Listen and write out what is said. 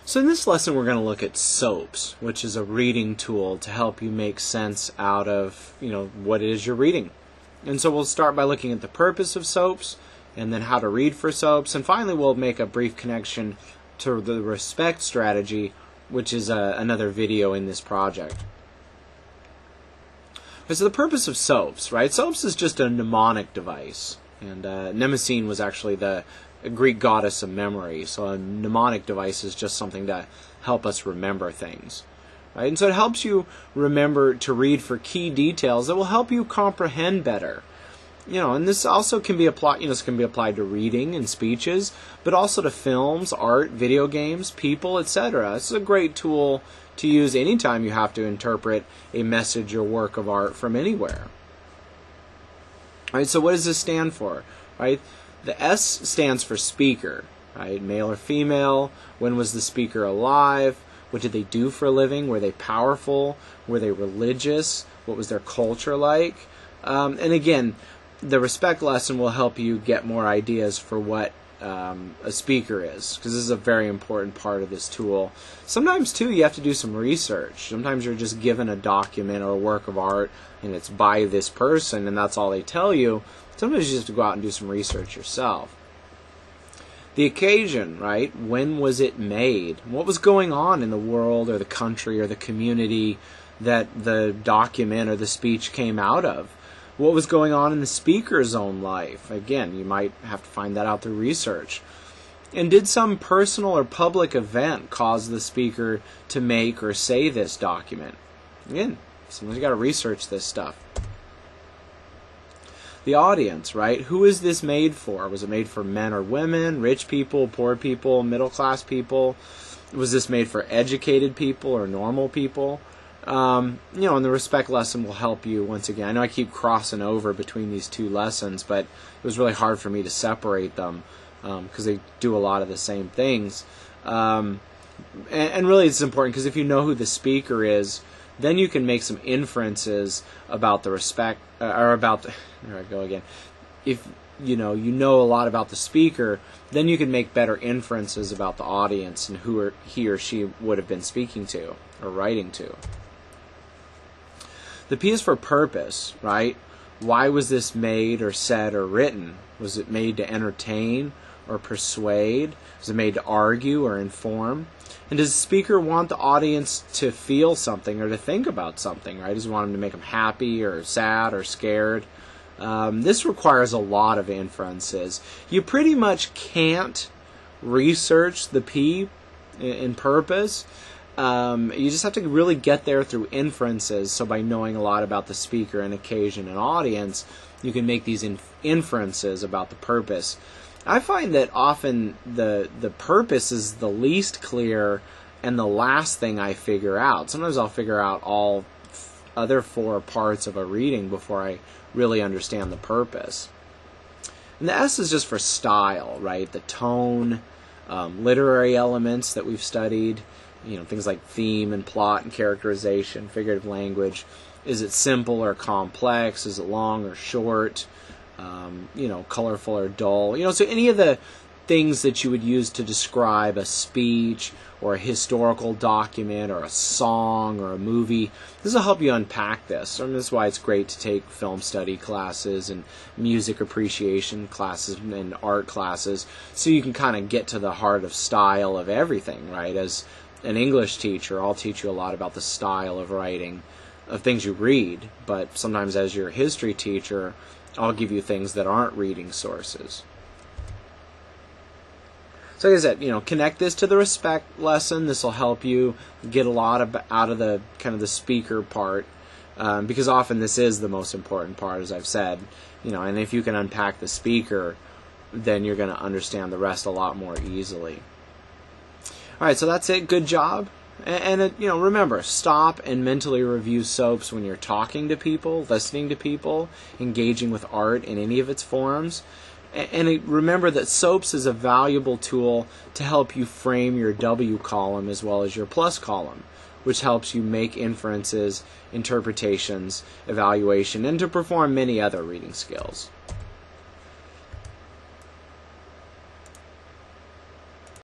So in this lesson we're going to look at SOAPS, which is a reading tool to help you make sense out of, what it is you're reading. And so we'll start by looking at the purpose of SOAPS, and then how to read for SOAPS, and finally we'll make a brief connection to the respect strategy, which is another video in this project. So the purpose of SOAPS, right? SOAPS is just a mnemonic device, and Mnemosyne was actually the Greek goddess of memory. So a mnemonic device is just something to help us remember things, right? And so it helps you remember to read for key details that will help you comprehend better. And this also can be applied. This can be applied to reading and speeches, but also to films, art, video games, people, etc. This is a great tool to use anytime you have to interpret a message or work of art from anywhere. All right. So what does this stand for? Right. The S stands for speaker, right? Male or female. When was the speaker alive? What did they do for a living? Were they powerful? Were they religious? What was their culture like? And again, the respect lesson will help you get more ideas for what a speaker is, because this is a very important part of this tool. Sometimes, too, you have to do some research. Sometimes you're just given a document or a work of art, and it's by this person, and that's all they tell you. Sometimes you just have to go out and do some research yourself. The occasion, right? When was it made? What was going on in the world or the country or the community that the document or the speech came out of? What was going on in the speaker's own life? Again, you might have to find that out through research. And did some personal or public event cause the speaker to make or say this document? Again, sometimes you got to research this stuff. The audience, right? Who is this made for? Was it made for men or women, rich people, poor people, middle-class people? Was this made for educated people or normal people? And the respect lesson will help you once again. I know I keep crossing over between these two lessons, but it was really hard for me to separate them because they do a lot of the same things. And really it's important because if you know who the speaker is, then you can make some inferences about the respect, or about the, there I go again. If you know a lot about the speaker, then you can make better inferences about the audience and who he or she would have been speaking to or writing to. The P is for purpose, right? Why was this made or said or written? Was it made to entertain or persuade? Was it made to argue or inform? And does the speaker want the audience to feel something or to think about something, right? Does he want them to make them happy or sad or scared? This requires a lot of inferences. You pretty much can't research the P in purpose. You just have to really get there through inferences. So by knowing a lot about the speaker and occasion and audience, you can make these inferences about the purpose. I find that often the purpose is the least clear and the last thing I figure out. Sometimes I'll figure out all other four parts of a reading before I really understand the purpose. And the S is just for style, right? The tone, literary elements that we've studied, things like theme and plot and characterization, figurative language. Is it simple or complex? Is it long or short? Colorful or dull? So any of the things that you would use to describe a speech or a historical document or a song or a movie, this will help you unpack this. This is why it's great to take film study classes and music appreciation classes and art classes, so you can kind of get to the heart of style of everything, right? As an English teacher, I'll teach you a lot about the style of writing, of things you read, but sometimes as your history teacher, I'll give you things that aren't reading sources. So like I said, connect this to the respect lesson. This will help you get a lot out of the kind of the speaker part, because often this is the most important part, as I've said. And if you can unpack the speaker, then you're going to understand the rest a lot more easily. All right, so that's it. Good job. And remember, stop and mentally review SOAPS when you're talking to people, listening to people, engaging with art in any of its forms. And remember that SOAPS is a valuable tool to help you frame your W column as well as your plus column, which helps you make inferences, interpretations, evaluation, and to perform many other reading skills.